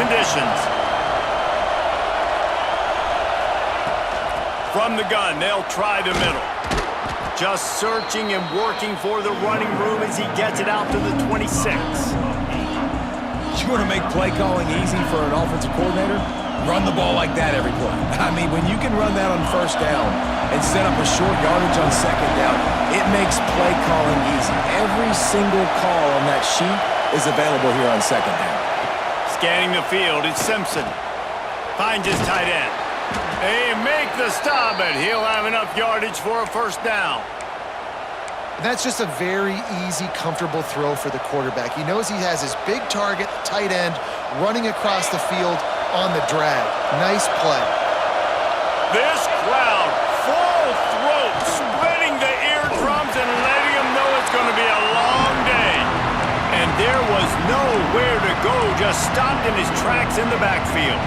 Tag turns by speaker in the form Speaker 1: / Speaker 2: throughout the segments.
Speaker 1: conditions. From the gun, they'll try the middle. Just searching and working for the running room as he gets it out to the 26.
Speaker 2: You want to make play calling easy for an offensive coordinator? Run the ball like that every play. I mean, when you can run that on first down and set up a short yardage on second down, it makes play calling easy. Every single call on that sheet is available here on second down.
Speaker 1: Scanning the field, it's Simpson. Finds his tight end. They make the stop, and he'll have enough yardage for a first down.
Speaker 3: That's just a very easy, comfortable throw for the quarterback. He knows he has his big target, tight end, running across the field on the drag. Nice play.
Speaker 1: This crowd, full throat, spreading the eardrums and letting them know it's going to be a long day. And there was nowhere to go, just stopped in his tracks in the backfield.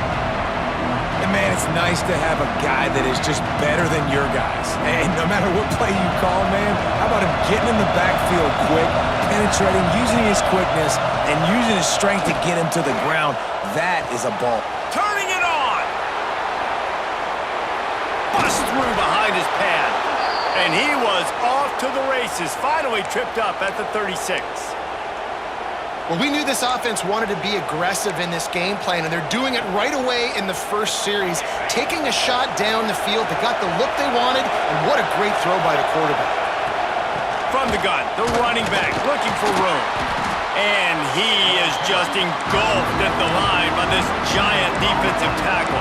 Speaker 2: And man, it's nice to have a guy that is just better than your guys. And no matter what play you call, man, how about him getting in the backfield quick, penetrating, using his quickness, and using his strength to get him to the ground. That is a ball.
Speaker 1: Turning it on! Bust through behind his pad. And he was off to the races, finally tripped up at the 36.
Speaker 3: Well, we knew this offense wanted to be aggressive in this game plan, and they're doing it right away in the first series, taking a shot down the field. They got the look they wanted, and what a great throw by the quarterback.
Speaker 1: From the gun, the running back looking for room. And he is just engulfed at the line by this giant defensive tackle.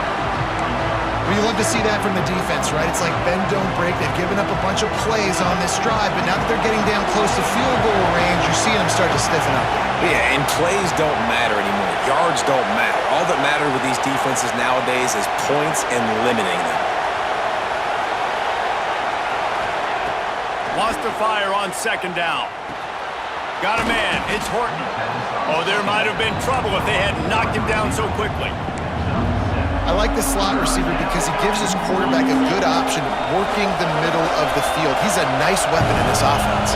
Speaker 3: Well, you love to see that from the defense, right? It's like bend, don't break. They've given up a bunch of plays on this drive, but now that they're getting down close to field goal range, you're seeing them start to stiffen up.
Speaker 2: Yeah, and plays don't matter anymore. Yards don't matter. All that matters with these defenses nowadays is points and limiting them.
Speaker 1: Wants to fire on second down. Got a man. It's Horton. Oh, there might have been trouble if they had knocked him down so quickly.
Speaker 3: I like the slot receiver because he gives his quarterback a good option working the middle of the field. He's a nice weapon in this offense.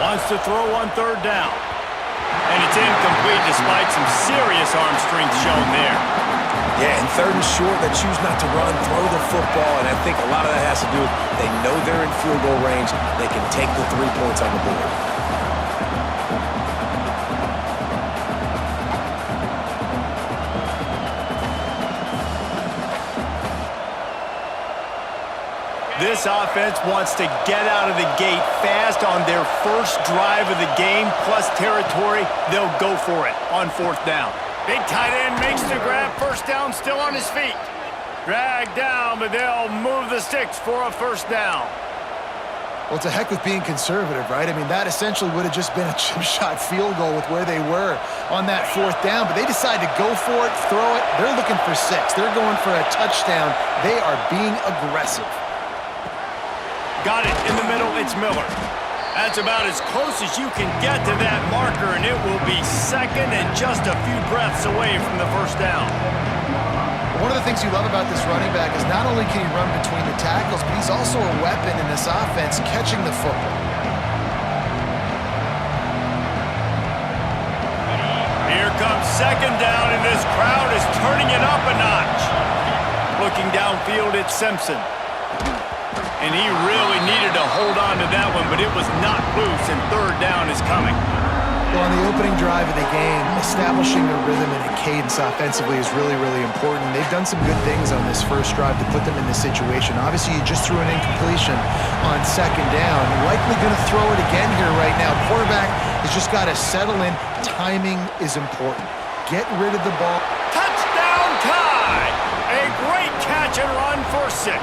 Speaker 1: Wants to throw on third down. And it's incomplete despite some serious arm strength shown there.
Speaker 2: Yeah, and third and short, they choose not to run, throw the football, and I think a lot of that has to do with they know they're in field goal range. They can take the 3 points on the board.
Speaker 1: This offense wants to get out of the gate fast on their first drive of the game, plus territory. They'll go for it on fourth down. Big tight end makes the grab. First down, still on his feet. Dragged down, but they'll move the sticks for a first down.
Speaker 3: Well, it's a heck with being conservative, right? I mean, that essentially would have just been a chip shot field goal with where they were on that fourth down, but they decided to go for it, throw it. They're looking for 6. They're going for a touchdown. They are being aggressive.
Speaker 1: Got it in the middle, it's Miller. That's about as close as you can get to that marker, and it will be second and just a few breaths away from the first down.
Speaker 3: One of the things you love about this running back is not only can he run between the tackles, but he's also a weapon in this offense catching the football.
Speaker 1: Here comes second down, and this crowd is turning it up a notch. Looking downfield, it's Simpson. And he really needed to hold on to that one, but it was not loose, and third down is coming.
Speaker 3: Well, on the opening drive of the game, establishing a rhythm and a cadence offensively is really, really important. They've done some good things on this first drive to put them in this situation. Obviously, you just threw an incompletion on second down. Likely going to throw it again here right now. Quarterback has just got to settle in. Timing is important. Get rid of the ball.
Speaker 1: Touchdown tie! A great catch and run for 6.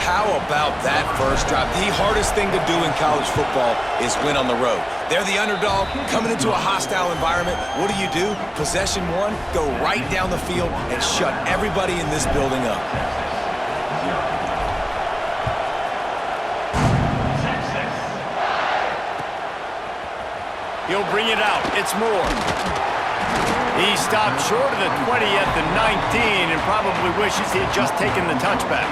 Speaker 2: How about that first drive? The hardest thing to do in college football is win on the road. They're the underdog, coming into a hostile environment. What do? Possession 1, go right down the field and shut everybody in this building up.
Speaker 1: He'll bring it out. It's Moore. He stopped short of the 20 at the 19 and probably wishes he had just taken the touchback.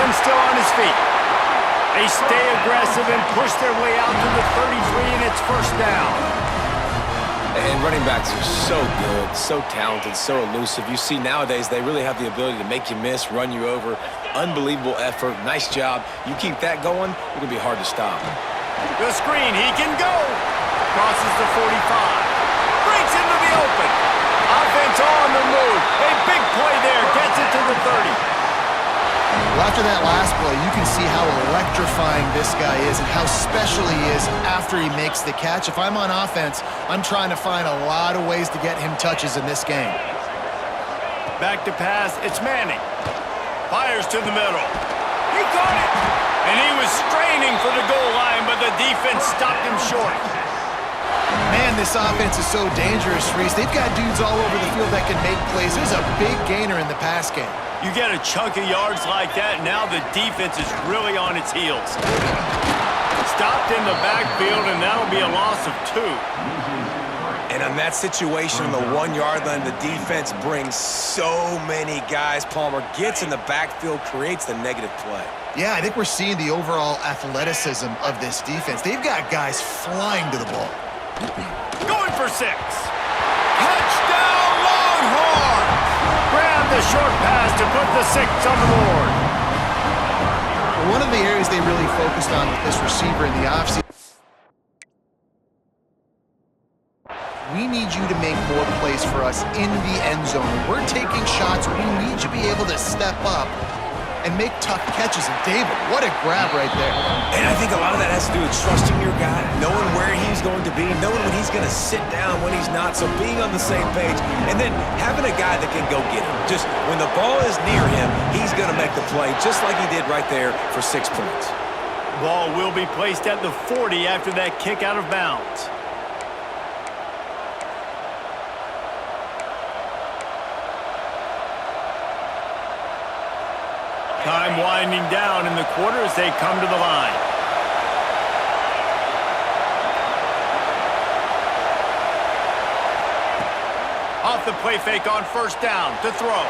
Speaker 1: Allen still on his feet. They stay aggressive and push their way out to the 33, and it's first down.
Speaker 2: And running backs are so good, so talented, so elusive. You see nowadays they really have the ability to make you miss, run you over. Unbelievable effort. Nice job. You keep that going, it's going to be hard to stop.
Speaker 1: The screen, he can go. Crosses the 45. Breaks into the open. Offense on the move. A big play there. Gets it to the 30.
Speaker 3: Well, after that last play, you can see how electrifying this guy is and how special he is after he makes the catch. If I'm on offense, I'm trying to find a lot of ways to get him touches in this game.
Speaker 1: Back to pass. It's Manning. Fires to the middle. He caught it. And he was straining for the goal line, but the defense stopped him short.
Speaker 3: Man, this offense is so dangerous, Reese. They've got dudes all over the field that can make plays. There's a big gainer in the pass game.
Speaker 1: You get a chunk of yards like that, now the defense is really on its heels. Stopped in the backfield, and that'll be a loss of 2.
Speaker 2: And on that situation on the 1-yard line, the defense brings so many guys. Palmer gets in the backfield, creates the negative play.
Speaker 3: Yeah, I think we're seeing the overall athleticism of this defense. They've got guys flying to the ball.
Speaker 1: Going for 6. Touchdown, Longhorns! Grab the short pass to put the 6 on the board.
Speaker 3: One of the areas they really focused on with this receiver in the offseason. We need you to make more plays for us in the end zone. We're taking shots. We need you to be able to step up and make tough catches. And David, what a grab right there.
Speaker 2: And I think a lot of that has to do with trusting your guy, knowing where he's going to be, knowing when he's going to sit down, when he's not, so being on the same page, and then having a guy that can go get him. Just when the ball is near him, he's going to make the play, just like he did right there for 6 points.
Speaker 1: Ball will be placed at the 40 after that kick out of bounds. Time winding down in the quarter as they come to the line. Off the play fake on first down to throw.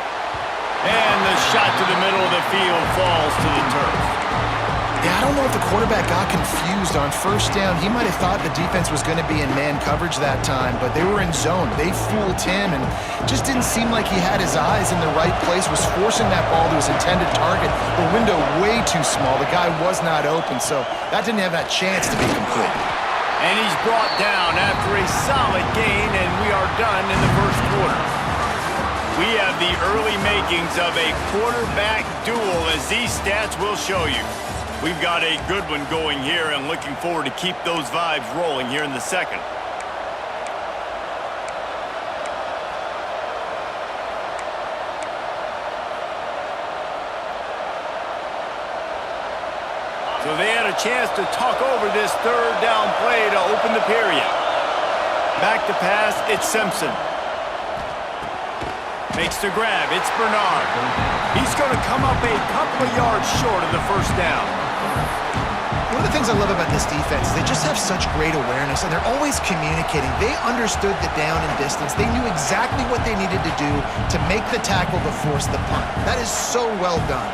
Speaker 1: And the shot to the middle of the field falls to the turf.
Speaker 3: Yeah, I don't know if the quarterback got confused on first down. He might have thought the defense was going to be in man coverage that time, but they were in zone. They fooled him and just didn't seem like he had his eyes in the right place, was forcing that ball to his intended target. The window way too small. The guy was not open, so that didn't have that chance to be complete.
Speaker 1: And he's brought down after a solid gain, and we are done in the first quarter. We have the early makings of a quarterback duel, as these stats will show you. We've got a good one going here and looking forward to keep those vibes rolling here in the second. So they had a chance to talk over this third down play to open the period. Back to pass, it's Simpson. Makes the grab, it's Bernard. He's going to come up a couple of yards short of the first down.
Speaker 3: One of the things I love about this defense is they just have such great awareness, and they're always communicating. They understood the down and distance. They knew exactly what they needed to do to make the tackle to force the punt. That is so well done.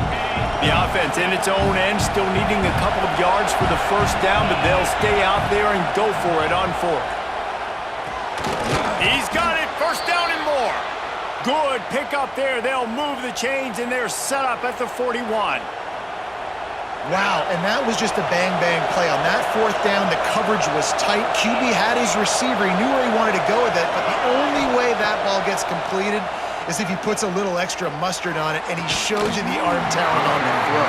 Speaker 1: The offense in its own end still needing a couple of yards for the first down, but they'll stay out there and go for it on 4th. He's got it, first down and more. Good pick up there. They'll move the chains, and they're set up at the 41.
Speaker 3: Wow, and that was just a bang-bang play. On that 4th down, the coverage was tight. QB had his receiver. He knew where he wanted to go with it, but the only way that ball gets completed is if he puts a little extra mustard on it, and he shows you the arm talent on the throw.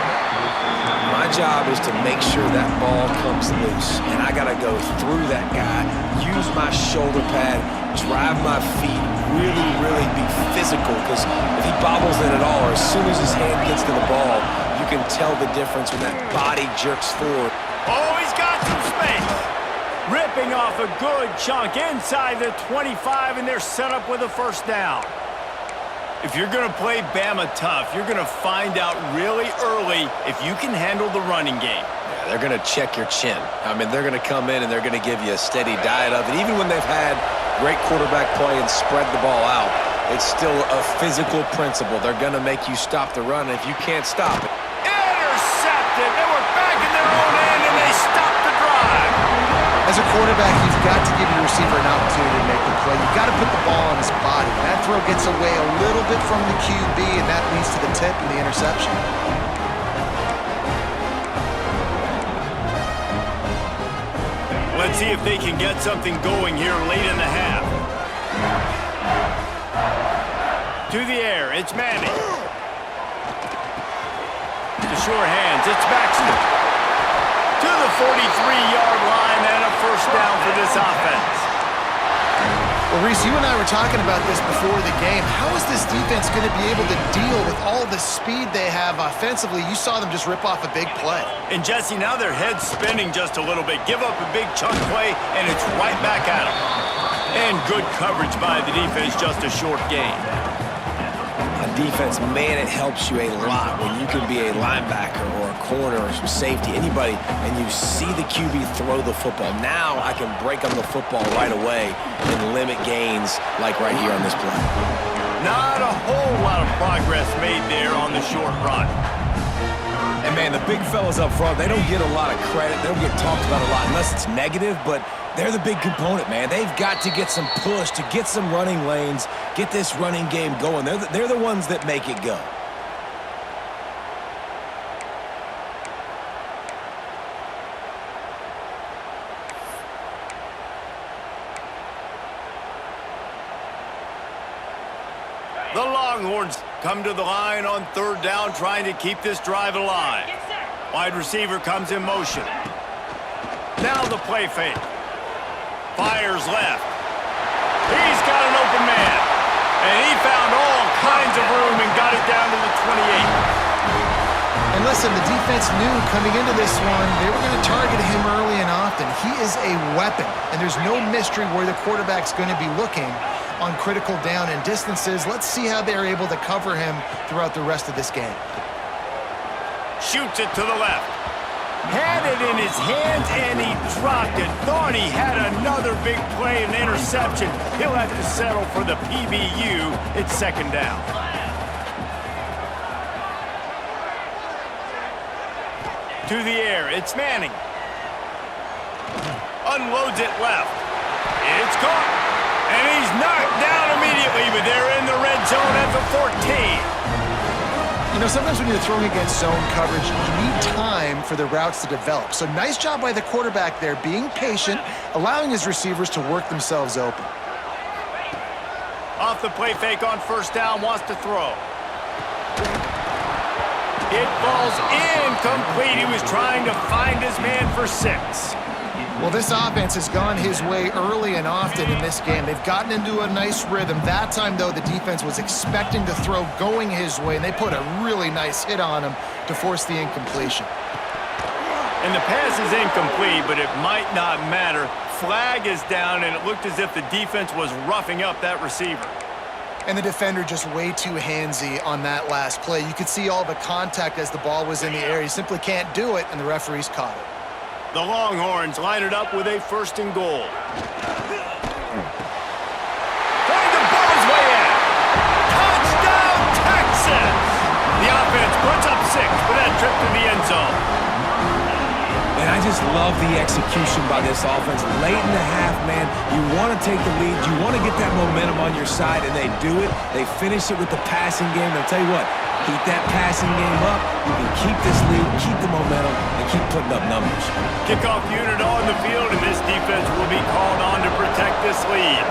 Speaker 2: My job is to make sure that ball comes loose, and I got to go through that guy, use my shoulder pad, drive my feet, really be physical, because if he bobbles it at all, or as soon as his hand gets to the ball, you can tell the difference when that body jerks forward.
Speaker 1: Oh, he's got some space. Ripping off a good chunk inside the 25, and they're set up with a first down. If you're going to play Bama tough, you're going to find out really early if you can handle the running game.
Speaker 2: Yeah, they're going to check your chin. I mean, they're going to come in and they're going to give you a steady diet of it. Even when they've had great quarterback play and spread the ball out, it's still a physical principle. They're going to make you stop the run, and if you can't stop it.
Speaker 1: dropped it. They were back in their own end, and they stopped the drive.
Speaker 3: As a quarterback, you've got to give your receiver an opportunity to make the play. You've got to put the ball on his body. That throw gets away a little bit from the QB, and that leads to the tip and the interception.
Speaker 1: Let's see if they can get something going here late in the half. To the air, it's Manning. The sure hands, it's Baxter. To the 43-yard line and a first down for this offense.
Speaker 3: Well, Reese, you and I were talking about this before the game. How is this defense going to be able to deal with all the speed they have offensively? You saw them just rip off a big play.
Speaker 1: And Jesse, now their head's spinning just a little bit. Give up a big chunk play, and it's right back at them. And good coverage by the defense, just a short gain.
Speaker 2: Defense, man, it helps you a lot when you can be a linebacker or a corner or some safety, anybody, and you see the QB throw the football. Now I can break on the football right away and limit gains like right here on this play.
Speaker 1: Not a whole lot of progress made there on the short run.
Speaker 2: And, man, the big fellas up front, they don't get a lot of credit. They don't get talked about a lot unless it's negative, but they're the big component, man. They've got to get some push, to get some running lanes, get this running game going. They're the ones that make it go.
Speaker 1: The Longhorns come to the line on third down, trying to keep this drive alive. Wide receiver comes in motion. Now the play fake. Fires left. He's got an open man. And he found all kinds of room and got it down to the 28.
Speaker 3: And listen, the defense knew coming into this one, they were going to target him early and often. He is a weapon, and there's no mystery where the quarterback's going to be looking on critical down and distances. Let's see how they're able to cover him throughout the rest of this game.
Speaker 1: Shoots it to the left. Had it in his hands, and he dropped it. Thought he had another big play and interception. He'll have to settle for the PBU. It's second down. To the air, it's Manning. Unloads it left. It's caught. And he's knocked down immediately, but they're in the red zone at the 14.
Speaker 3: You know, sometimes when you're throwing against zone coverage, you need time for the routes to develop. So nice job by the quarterback there, being patient, allowing his receivers to work themselves open.
Speaker 1: Off the play fake on first down, wants to throw. It falls incomplete. He was trying to find his man for 6.
Speaker 3: Well, this offense has gone his way early and often in this game. They've gotten into a nice rhythm. That time, though, the defense was expecting to throw going his way, and they put a really nice hit on him to force the incompletion.
Speaker 1: And the pass is incomplete, but it might not matter. Flag is down, and it looked as if the defense was roughing up that receiver.
Speaker 3: And the defender just way too handsy on that last play. You could see all the contact as the ball was in the air. He simply can't do it, and the referees caught it.
Speaker 1: The Longhorns line it up with a first and goal. Trying to ball his way in. Touchdown, Texas! The offense puts up 6 for that trip to the end zone.
Speaker 2: And I just love the execution by this offense. Late in the half, man, you want to take the lead. You want to get that momentum on your side, and they do it. They finish it with the passing game. I'll tell you what, keep that passing game up. You can keep this lead, keep the momentum, and keep putting up numbers.
Speaker 1: Kickoff unit on the field, and this defense will be called on to protect this lead.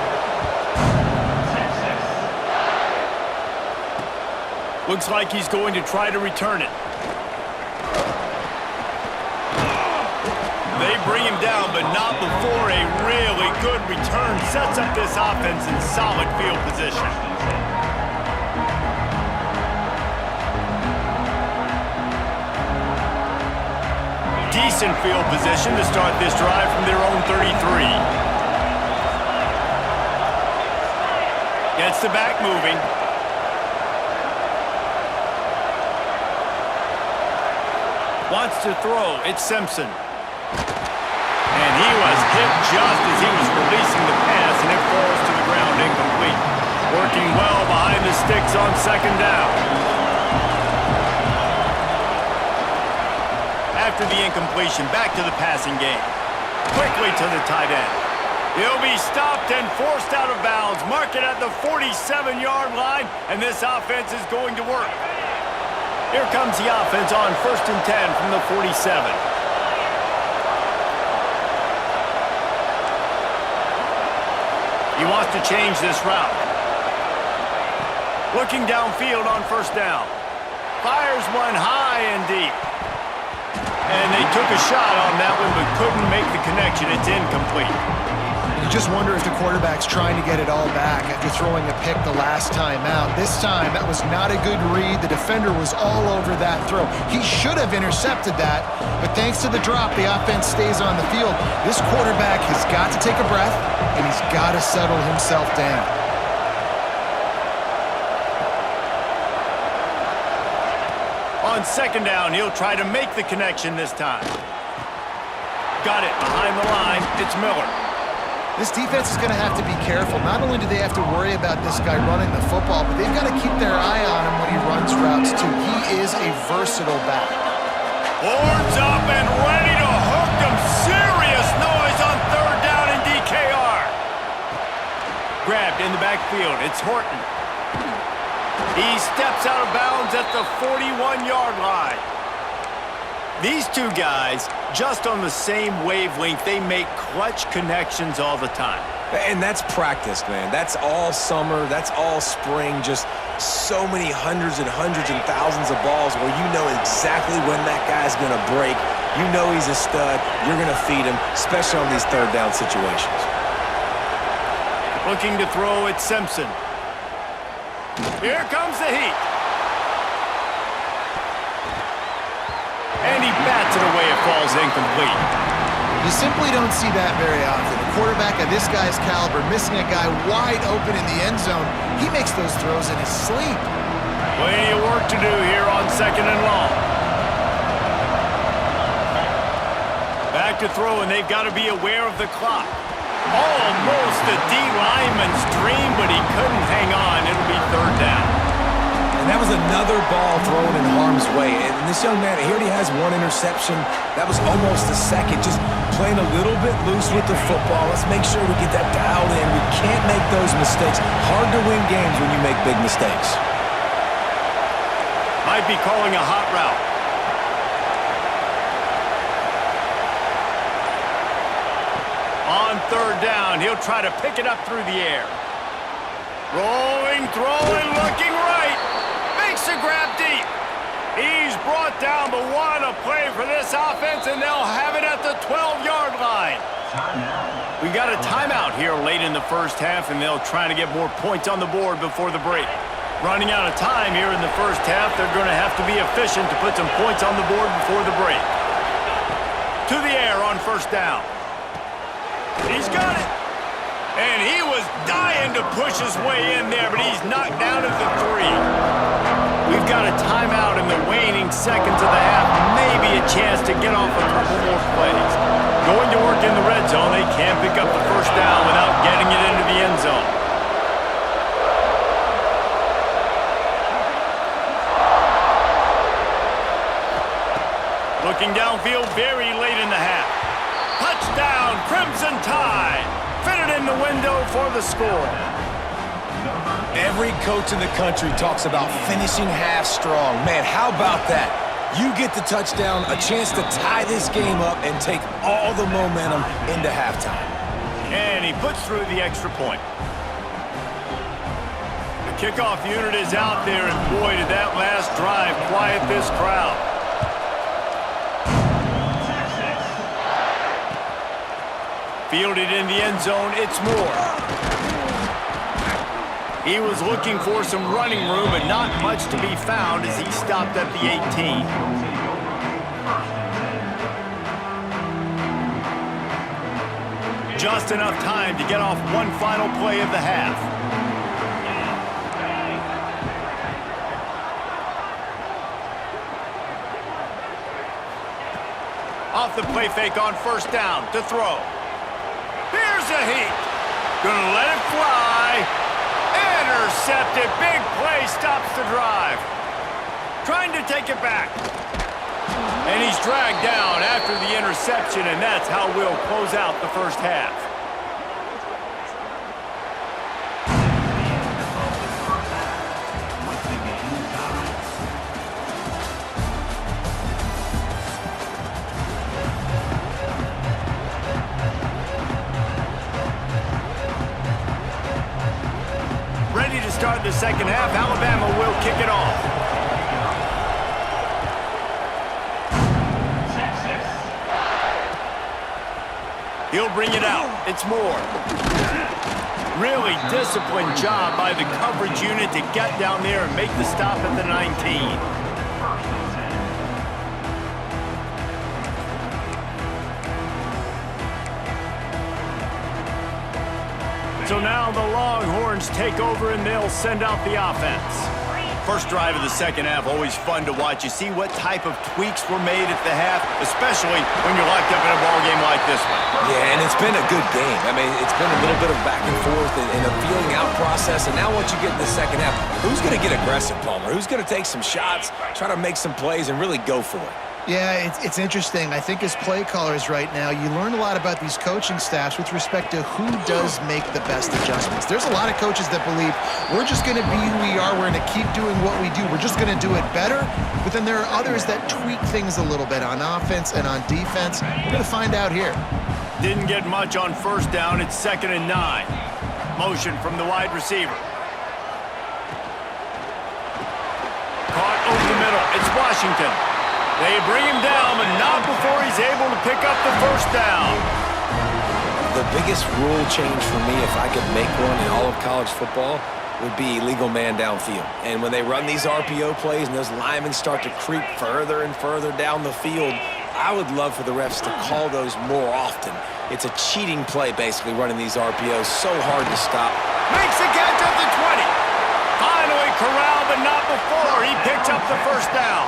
Speaker 1: Looks like he's going to try to return it. They bring him down, but not before a really good return sets up this offense in solid field position. Decent field position to start this drive from their own 33. Gets the back moving. Wants to throw. It's Simpson. And he was hit just as he was releasing the pass, and it falls to the ground incomplete. Working well behind the sticks on second down. after the incompletion. Back to the passing game. Quickly to the tight end. He'll be stopped and forced out of bounds. Mark it at the 47-yard line, and this offense is going to work. Here comes the offense on 1st and 10 from the 47. He wants to change this route. Looking downfield on 1st down. Fires one high and deep. And they took a shot on that one, but couldn't make the connection. It's incomplete.
Speaker 3: You just wonder if the quarterback's trying to get it all back after throwing a pick the last time out. This time, that was not a good read. The defender was all over that throw. He should have intercepted that, but thanks to the drop, the offense stays on the field. This quarterback has got to take a breath, and he's got to settle himself down.
Speaker 1: On 2nd down, he'll try to make the connection this time. Got it behind the line. It's Miller.
Speaker 3: This defense is going to have to be careful. Not only do they have to worry about this guy running the football, but they've got to keep their eye on him when he runs routes, too. He is a versatile back.
Speaker 1: Horns up and ready to hook them. Serious noise on 3rd down in DKR. Grabbed in the backfield. It's Horton. He steps out of bounds at the 41-yard line. These two guys, just on the same wavelength, they make clutch connections all the time.
Speaker 2: And that's practice, man. That's all summer. That's all spring. Just so many hundreds and thousands of balls where you know exactly when that guy's going to break. You know he's a stud. You're going to feed him, especially on these 3rd down situations.
Speaker 1: Looking to throw at Simpson. Here comes the heat. And he bats it away. It falls incomplete.
Speaker 3: You simply don't see that very often. A quarterback of this guy's caliber missing a guy wide open in the end zone. He makes those throws in his sleep.
Speaker 1: Plenty of work to do here on 2nd and long. Back to throw, and they've got to be aware of the clock. Almost a D lineman's dream, but he couldn't hang on. It'll be 3rd down.
Speaker 2: And that was another ball thrown in harm's way. And this young man, he already has one interception. That was almost a second. Just playing a little bit loose with the football. Let's make sure we get that dialed in. We can't make those mistakes. Hard to win games when you make big mistakes.
Speaker 1: Might be calling a hot route. On 3rd down, he'll try to pick it up through the air. Rolling, throwing, looking right. Makes a grab deep. He's brought down, but what a play for this offense, and they'll have it at the 12-yard line. We got a timeout here late in the 1st half, and they'll try to get more points on the board before the break. Running out of time here in the 1st half, they're going to have to be efficient to put some points on the board before the break. To the air on 1st down. He's got it. And he was dying to push his way in there, but he's knocked down at the 3. We've got a timeout in the waning seconds of the half. Maybe a chance to get off a couple more plays. Going to work in the red zone. They can't pick up the 1st down without getting it into the end zone. Looking downfield very late in the half. Touchdown, Crimson Tide. Fitted in the window for the score.
Speaker 2: Every coach in the country talks about finishing half strong. Man, how about that? You get the touchdown, a chance to tie this game up and take all the momentum into halftime.
Speaker 1: And he puts through the extra point. The kickoff unit is out there, and boy, did that last drive quiet this crowd. Fielded in the end zone, it's Moore. He was looking for some running room, but not much to be found as he stopped at the 18. Just enough time to get off one final play of the half. Off the play fake on 1st down to throw. Here's a heat. Gonna let it fly. Intercepted. Big play stops the drive. Trying to take it back. And he He's dragged down after the interception, and that's how we'll close out the first half. Ready to start the second half. Alabama will kick it off. He'll bring it out. It's Moore. Really disciplined job by the coverage unit to get down there and make the stop at the 19. So now the Longhorns take over and they'll send out the offense. First drive of the second half, always fun to watch. You see what type of tweaks were made at the half, especially when you're locked up in a ball game like this one.
Speaker 2: Yeah, and it's been a good game. I mean, it's been a little bit of back and forth and a feeling out process. And now once you get in the second half, who's going to get aggressive, Palmer? Who's going to take some shots, try to make some plays, and really go for it?
Speaker 3: Yeah, it's interesting. I think as play callers right now, you learn a lot about these coaching staffs with respect to who does make the best adjustments. There's a lot of coaches that believe we're just going to be who we are. We're going to keep doing what we do. We're just going to do it better. But then there are others that tweak things a little bit on offense and on defense. We're going to find out here.
Speaker 1: Didn't get much on first down. It's 2nd and 9. Motion from the wide receiver. Caught over the middle. It's Washington. They bring him down, but not before he's able to pick up the first down.
Speaker 2: The biggest rule change for me, if I could make one in all of college football, would be illegal man downfield. And when they run these RPO plays and those linemen start to creep further and further down the field, I would love for the refs to call those more often. It's a cheating play, basically, running these RPOs. So hard to stop.
Speaker 1: Makes the catch at the 20. Finally corralled, but not before he picks up the first down.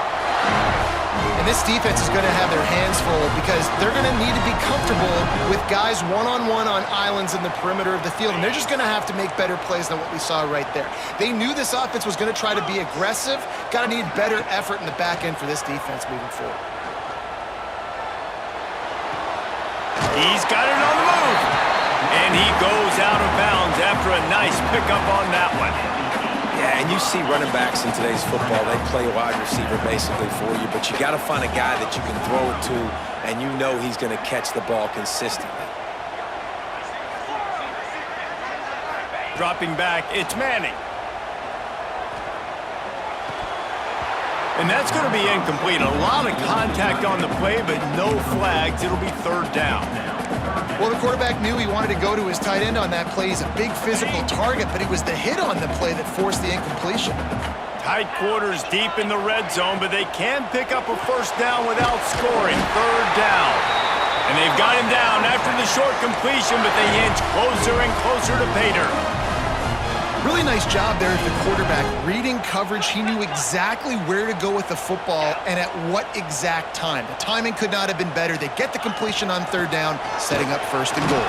Speaker 3: And this defense is going to have their hands full because they're going to need to be comfortable with guys one-on-one on islands in the perimeter of the field. And they're just going to have to make better plays than what we saw right there. They knew this offense was going to try to be aggressive. Got to need better effort in the back end for this defense moving forward.
Speaker 1: He's got it on the move. And he goes out of bounds after a nice pickup on that one.
Speaker 2: Yeah, and you see running backs in today's football, they play wide receiver basically for you, but you got to find a guy that you can throw it to, and you know he's going to catch the ball consistently.
Speaker 1: Dropping back, it's Manning. And that's going to be incomplete. A lot of contact on the play, but no flags. It'll be 3rd down.
Speaker 3: Well, the quarterback knew he wanted to go to his tight end on that play. He's a big physical target, but it was the hit on the play that forced the incompletion.
Speaker 1: Tight quarters deep in the red zone, but they can pick up a first down without scoring. 3rd down. And they've got him down after the short completion, but they inch closer and closer to pay dirt.
Speaker 3: Really nice job there at the quarterback. Reading coverage, he knew exactly where to go with the football and at what exact time. The timing could not have been better. They get the completion on 3rd down, setting up 1st and goal.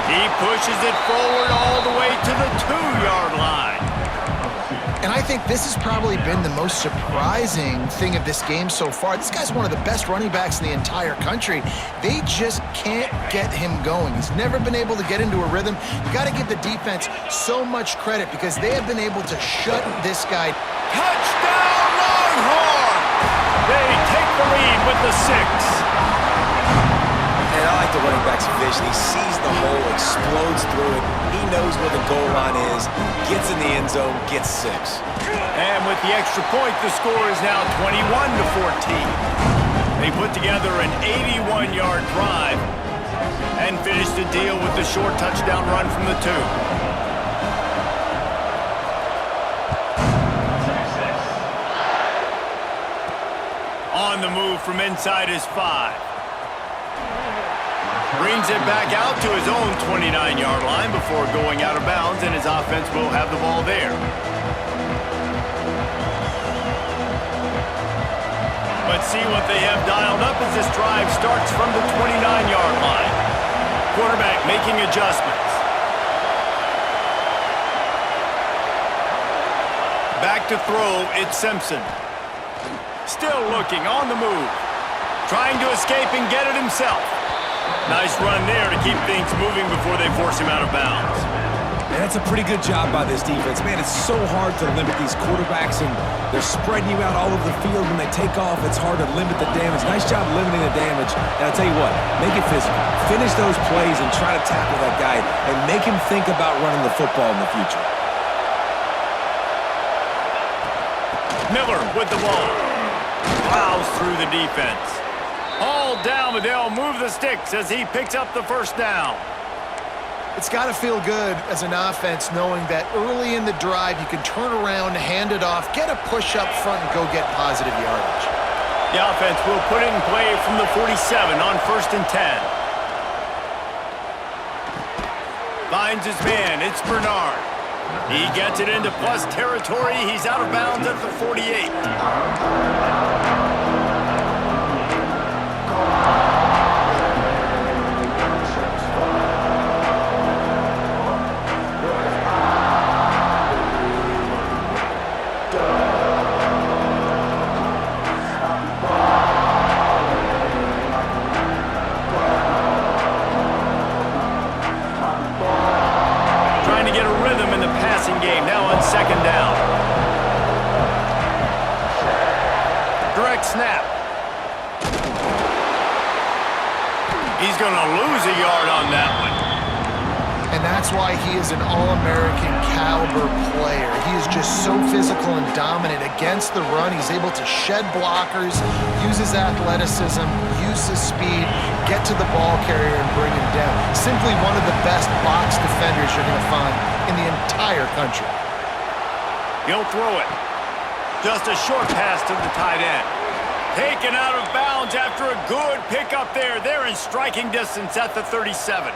Speaker 1: He pushes it forward all the way to the 2-yard line.
Speaker 3: And I think this has probably been the most surprising thing of this game so far. This guy's one of the best running backs in the entire country. They just can't get him going. He's never been able to get into a rhythm. You got to give the defense so much credit because they have been able to shut this guy.
Speaker 1: Touchdown, Longhorn! They take the lead with the 6.
Speaker 2: And I like the running back's vision. He sees the hole, explodes through it. He knows where the goal line is, gets in the end zone, gets 6.
Speaker 1: And with the extra point, the score is now 21-14. They put together an 81-yard drive and finish the deal with the short touchdown run from the 2. On the move from inside his 5. Brings it back out to his own 29-yard line before going out of bounds, and his offense will have the ball there. Let's see what they have dialed up as this drive starts from the 29-yard line. Quarterback making adjustments. Back to throw, it's Simpson. Still looking on the move. Trying to escape and get it himself. Nice run there to keep things moving before they force him out of bounds.
Speaker 2: And that's a pretty good job by this defense. Man, it's so hard to limit these quarterbacks, and they're spreading you out all over the field. When they take off, it's hard to limit the damage. Nice job limiting the damage. And I'll tell you what, make it physical. Finish those plays and try to tackle that guy and make him think about running the football in the future.
Speaker 1: Miller with the ball. Plows through the defense. All down, but they'll move the sticks as he picks up the first down.
Speaker 3: It's got to feel good as an offense knowing that early in the drive you can turn around, hand it off, get a push up front, and go get positive yardage.
Speaker 1: The offense will put it in play from the 47 on 1st and 10. Finds his man. It's Bernard. He gets it into plus territory. He's out of bounds at the 48. Game now on 2nd down. Direct snap. He's going to lose a yard on that one.
Speaker 3: And that's why he is an All-American caliber player. He is just so physical and dominant against the run. He's able to shed blockers, use his athleticism, use his speed, get to the ball carrier and bring him down. Simply one of the best box defenders you're going to find in the entire country.
Speaker 1: He'll throw it. Just a short pass to the tight end. Taken out of bounds after a good pickup there. They're in striking distance at the 37.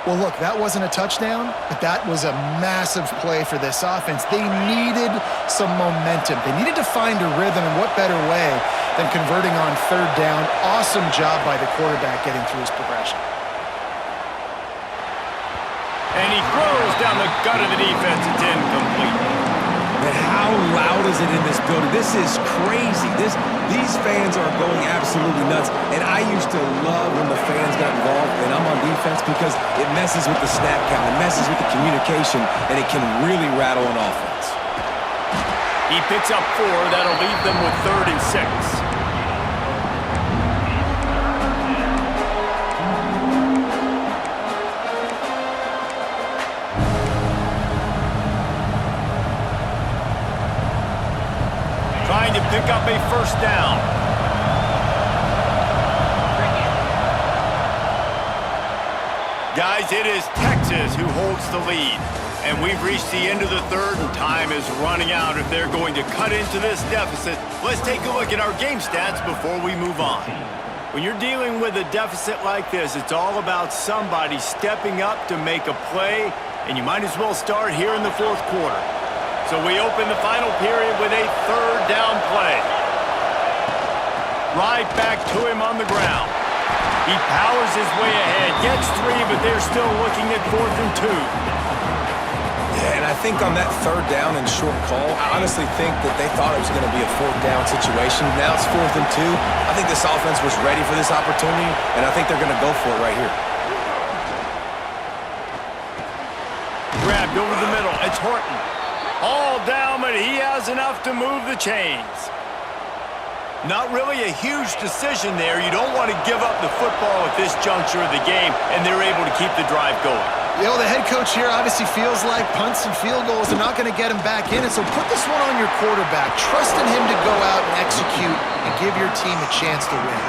Speaker 3: Well, look, that wasn't a touchdown, but that was a massive play for this offense. They needed some momentum. They needed to find a rhythm, and what better way than converting on 3rd down. Awesome job by the quarterback getting through his progression.
Speaker 1: And he throws down the gut of the defense. It's incomplete.
Speaker 2: And how loud is it in this building? This is crazy. These fans are going absolutely nuts. And I used to love when the fans got involved, and I'm on defense, because it messes with the snap count, it messes with the communication, and it can really rattle an offense.
Speaker 1: He picks up 4. That'll leave them with 3rd and 6. Trying to pick up a 1st down. Guys, it is Texas who holds the lead. And we've reached the end of the 3rd, and time is running out if they're going to cut into this deficit. Let's take a look at our game stats before we move on. When you're dealing with a deficit like this, it's all about somebody stepping up to make a play, and you might as well start here in the 4th quarter. So we open the final period with a 3rd down play. Right back to him on the ground. He powers his way ahead, gets 3, but they're still looking at 4th and 2.
Speaker 2: Yeah, and I think on that 3rd down and short call, I honestly think that they thought it was going to be a 4th down situation. Now it's 4th and 2. I think this offense was ready for this opportunity, and I think they're going to go for it right here.
Speaker 1: Grabbed over the middle. It's Horton. All down, but he has enough to move the chains. Not really a huge decision there. You don't want to give up the football at this juncture of the game, and they're able to keep the drive going.
Speaker 3: You know, the head coach here obviously feels like punts and field goals are not going to get him back in it, so put this one on your quarterback. Trust in him to go out and execute and give your team a chance to win.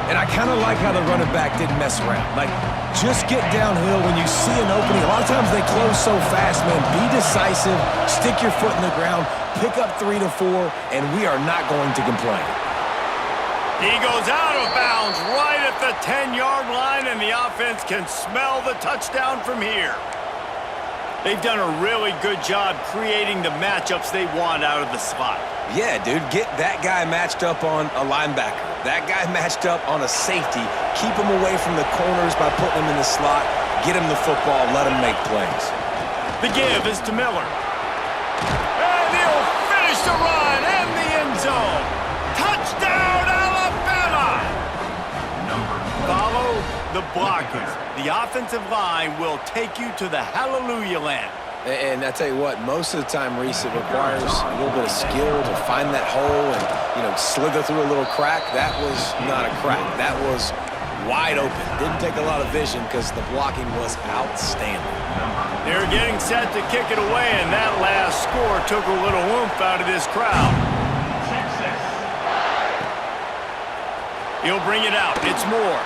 Speaker 2: And I kind of like how the running back didn't mess around. Like, just get downhill when you see an opening. A lot of times they close so fast, man. Be decisive, stick your foot in the ground, pick up 3 to 4, and we are not going to complain.
Speaker 1: He goes out of bounds right at the 10-yard line, and the offense can smell the touchdown from here. They've done a really good job creating the matchups they want out of the slot.
Speaker 2: Yeah, dude, get that guy matched up on a linebacker. That guy matched up on a safety. Keep him away from the corners by putting him in the slot. Get him the football. Let him make plays.
Speaker 1: The give is to Miller. And he'll finish the run in the end zone. Touchdown, Alabama! blockers. The offensive line will take you to the hallelujah land.
Speaker 2: And I tell you what, most of the time, Reese, it requires a little bit of skill to find that hole and, slither through a little crack. That was not a crack. That was wide open. Didn't take a lot of vision because the blocking was outstanding.
Speaker 1: They're getting set to kick it away, and that last score took a little oomph out of this crowd. He'll bring it out. It's Moore.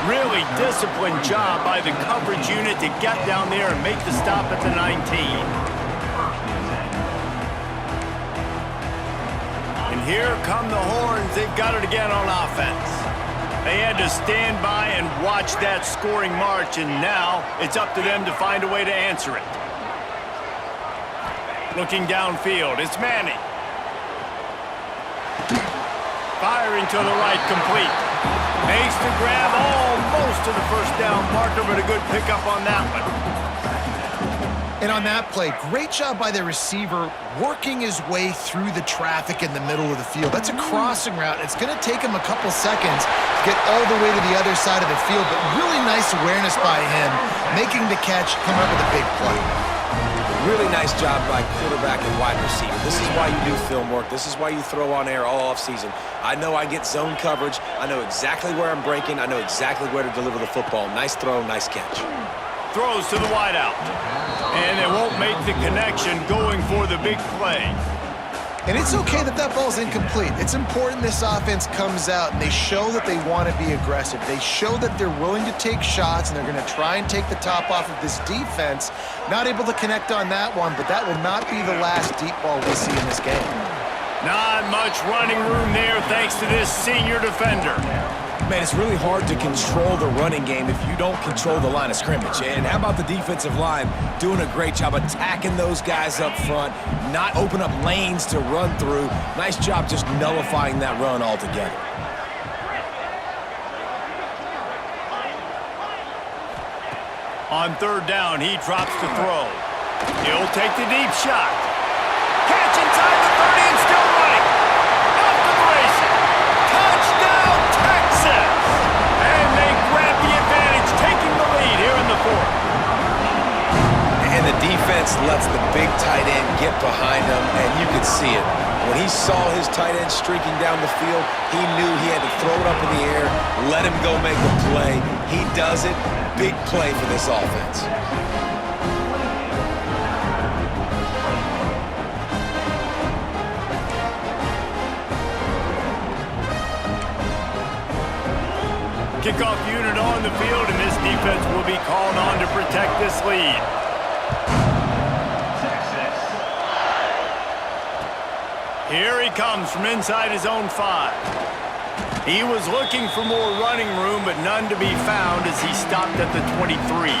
Speaker 1: Really disciplined job by the coverage unit to get down there and make the stop at the 19. And here come the horns. They've got it again on offense. They had to stand by and watch that scoring march, and now it's up to them to find a way to answer it. Looking downfield, it's Manning. Firing to the right, complete. Makes the grab almost to the first down marker, but a good pickup on that one.
Speaker 3: And on that play, great job by the receiver working his way through the traffic in the middle of the field. That's a crossing route. It's going to take him a couple seconds to get all the way to the other side of the field, but really nice awareness by him, making the catch, come up with a big play.
Speaker 2: Really nice job by quarterback and wide receiver. This is why you do film work. This is why you throw on air all offseason. I know I get zone coverage. I know exactly where I'm breaking. I know exactly where to deliver the football. Nice throw, nice catch.
Speaker 1: Throws to the wideout. And they won't make the connection going for the big play.
Speaker 3: And it's okay that that ball's incomplete. It's important this offense comes out and they show that they want to be aggressive. They show that they're willing to take shots and they're going to try and take the top off of this defense. Not able to connect on that one, but that will not be the last deep ball we see in this game.
Speaker 1: Not much running room there thanks to this senior defender.
Speaker 2: Man, it's really hard to control the running game if you don't control the line of scrimmage. And how about the defensive line doing a great job attacking those guys up front, not open up lanes to run through. Nice job just nullifying that run altogether.
Speaker 1: On third down, he drops to throw. He'll take the deep shot. Catch inside the 30 and still running. Off to the races. Touchdown, Texas! And they grab the advantage, taking the lead here in the fourth.
Speaker 2: And the defense lets the big tight end get behind him, and you could see it. When he saw his tight end streaking down the field, he knew he had to throw it up in the air, let him go make a play. He does it. Big play for this offense.
Speaker 1: Kickoff unit on the field, and this defense will be called on to protect this lead. Here he comes from inside his own 5. He was looking for more running room, but none to be found as he stopped at the 23.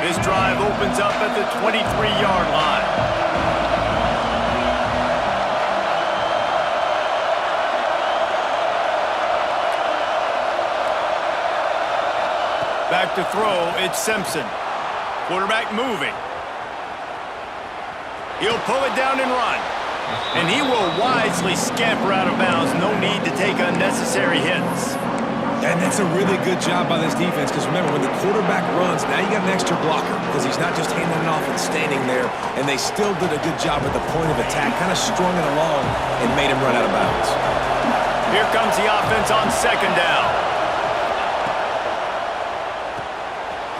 Speaker 1: This drive opens up at the 23-yard line. Back to throw, it's Simpson. Quarterback moving. He'll pull it down and run. And he will wisely scamper out of bounds. No need to take unnecessary hits.
Speaker 2: And that's a really good job by this defense, because remember, when the quarterback runs, now you got an extra blocker, because he's not just handing it off and standing there, and they still did a good job at the point of attack, kind of strung it along and made him run out of bounds.
Speaker 1: Here comes the offense on second down.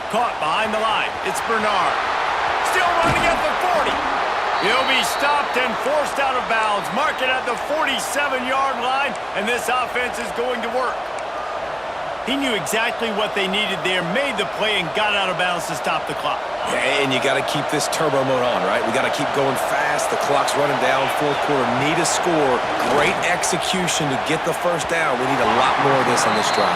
Speaker 1: Caught behind the line. It's Bernard. Still running at the 40. He'll be stopped and forced out of bounds. Mark it at the 47-yard line, and this offense is going to work. He knew exactly what they needed there, made the play, and got out of bounds to stop the clock.
Speaker 2: Yeah, and you got to keep this turbo mode on, right? We got to keep going fast. The clock's running down. Fourth quarter, need a score. Great execution to get the first down. We need a lot more of this on this drive.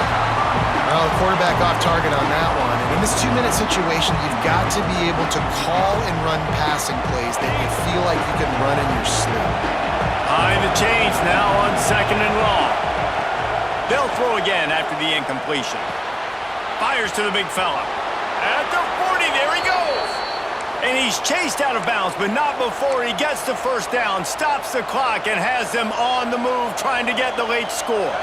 Speaker 3: Well, quarterback off target on that one. And in this 2-minute situation, you've got to be able to call and run passing plays that you feel like you can run in your sleep.
Speaker 1: Behind the chains now on second and long. They'll throw again after the incompletion. Fires to the big fella. At the 40, there he goes. And he's chased out of bounds, but not before he gets the first down, stops the clock, and has them on the move trying to get the late score.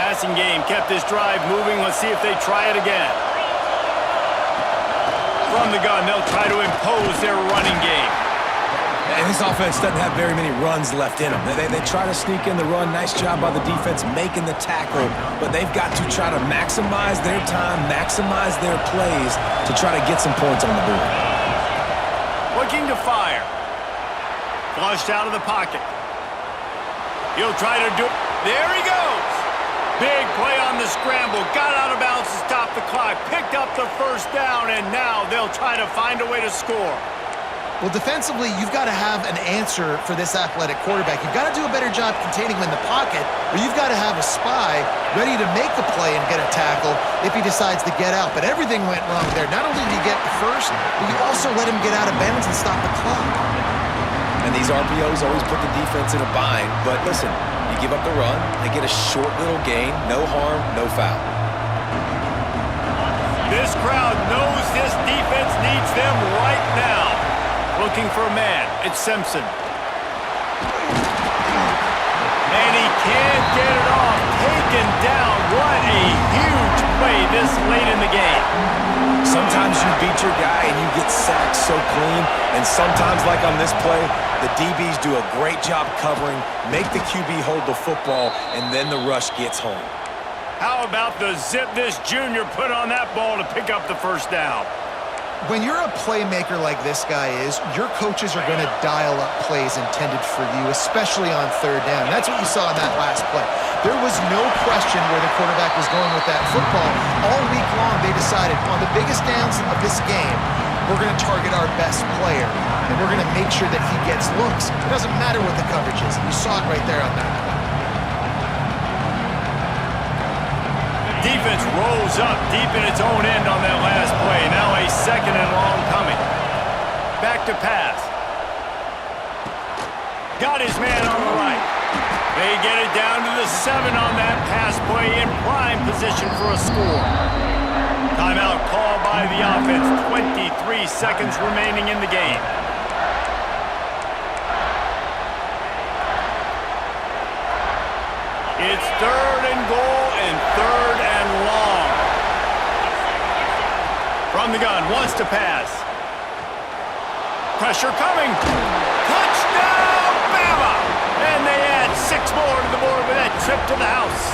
Speaker 1: Passing game kept this drive moving. Let's see if they try it again. From the gun, they'll try to impose their running game.
Speaker 2: And this offense doesn't have very many runs left in them. They try to sneak in the run. Nice job by the defense making the tackle. But they've got to try to maximize their time, maximize their plays to try to get some points on the board.
Speaker 1: Looking to fire. Flushed out of the pocket. He'll try to do it. There he goes. Big play on the scramble. Got out of bounds to stop the clock. Picked up the first down, and now they'll try to find a way to score.
Speaker 3: Well, defensively, you've got to have an answer for this athletic quarterback. You've got to do a better job containing him in the pocket, or you've got to have a spy ready to make the play and get a tackle if he decides to get out. But everything went wrong there. Not only did you get the first, but you also let him get out of bounds and stop the clock.
Speaker 2: And these RPOs always put the defense in a bind. But listen, you give up the run, they get a short little gain, no harm, no foul.
Speaker 1: This crowd knows this defense needs them right now. Looking for a man. It's Simpson. And he can't get it off. Taken down. What a huge play this late in the game.
Speaker 2: Sometimes you beat your guy and you get sacked so clean. And sometimes, like on this play, the DBs do a great job covering, make the QB hold the football, and then the rush gets home.
Speaker 1: How about the zip this junior put on that ball to pick up the first down?
Speaker 3: When you're a playmaker like this guy is, your coaches are going to dial up plays intended for you, especially on third down. That's what you saw in that last play. There was no question where the quarterback was going with that football. All week long, they decided on the biggest downs of this game, we're going to target our best player, and we're going to make sure that he gets looks. It doesn't matter what the coverage is. You saw it right there on that play.
Speaker 1: Defense rolls up deep in its own end on that last play. Now a second and long coming. Back to pass. Got his man on the right. They get it down to the 7 on that pass play in prime position for a score. Timeout called by the offense. 23 seconds remaining in the game. It's third and goal and third and long. From the gun, wants to pass. Pressure coming. Touchdown, Bama! And they add 6 more to the board with that trip to the house.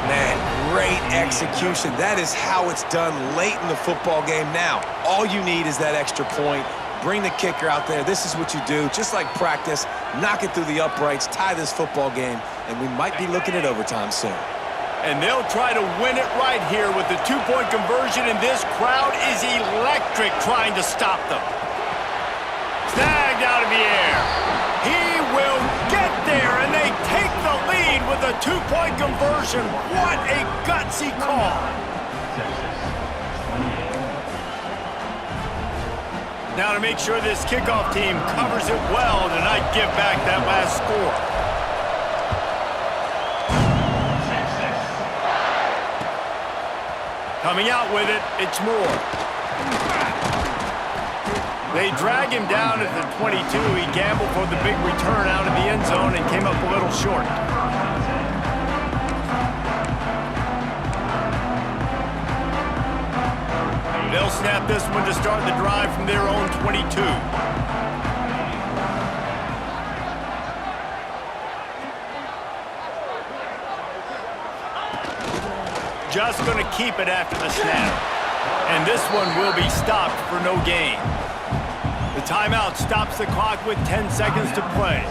Speaker 2: Man, great execution. That is how it's done late in the football game. Now, all you need is that extra point. Bring the kicker out there. This is what you do. Just like practice, knock it through the uprights, tie this football game, and we might be looking at overtime soon.
Speaker 1: And they'll try to win it right here with the 2-point conversion, and this crowd is electric trying to stop them. Snagged out of the air. He will get there, and they take the lead with a 2-point conversion. What a gutsy call. Now to make sure this kickoff team covers it well to not give back that last score. Coming out with it, it's Moore. They drag him down at the 22. He gambled for the big return out of the end zone and came up a little short. They'll snap this one to start the drive from their own 22. Just going to keep it after the snap. And this one will be stopped for no gain. The timeout stops the clock with 10 seconds to play.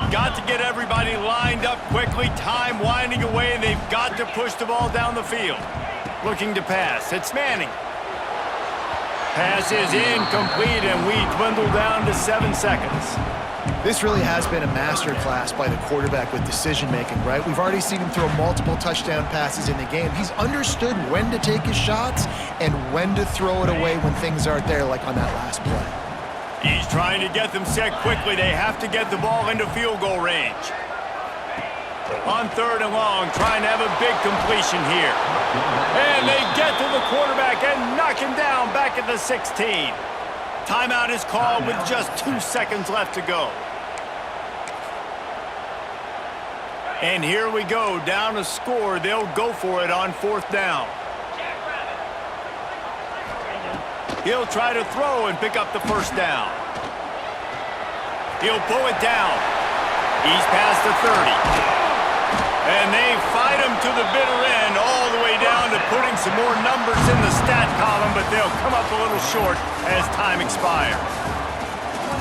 Speaker 1: Got to get everybody lined up quickly. Time winding away, and they've got to push the ball down the field. Looking to pass. It's Manning. Pass is incomplete, and we dwindle down to 7 seconds.
Speaker 3: This really has been a masterclass by the quarterback with decision-making, right? We've already seen him throw multiple touchdown passes in the game. He's understood when to take his shots and when to throw it away when things aren't there, like on that last play.
Speaker 1: He's trying to get them set quickly. They have to get the ball into field goal range. On 3rd and long, trying to have a big completion here. And they get to the quarterback and knock him down back at the 16. Timeout is called with just 2 seconds left to go. And here we go, down a score. They'll go for it on 4th down. He'll try to throw and pick up the 1st down. He'll pull it down. He's past the 30. And they fight him to the bitter end, all the way down to putting some more numbers in the stat column, but they'll come up a little short as time expires.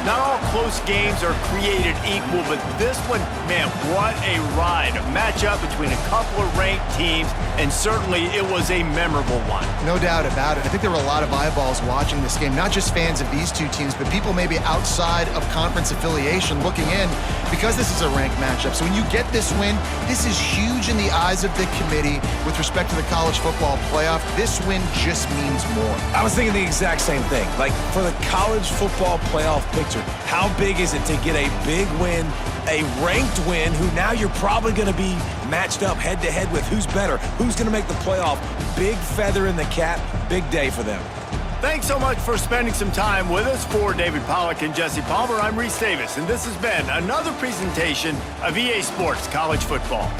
Speaker 1: Not all close games are created equal, but this one, man, what a ride. A matchup between a couple of ranked teams, and certainly it was a memorable one.
Speaker 3: No doubt about it. I think there were a lot of eyeballs watching this game, not just fans of these two teams, but people maybe outside of conference affiliation looking in because this is a ranked matchup. So when you get this win, this is huge in the eyes of the committee with respect to the college football playoff. This win just means more.
Speaker 2: I was thinking the exact same thing. Like, for the college football playoff picture, how big is it to get a big win, a ranked win, who now you're probably going to be matched up head-to-head with who's better, who's going to make the playoff. Big feather in the cap, big day for them.
Speaker 1: Thanks so much for spending some time with us. For David Pollack and Jesse Palmer, I'm Reese Davis, and this has been another presentation of EA Sports College Football.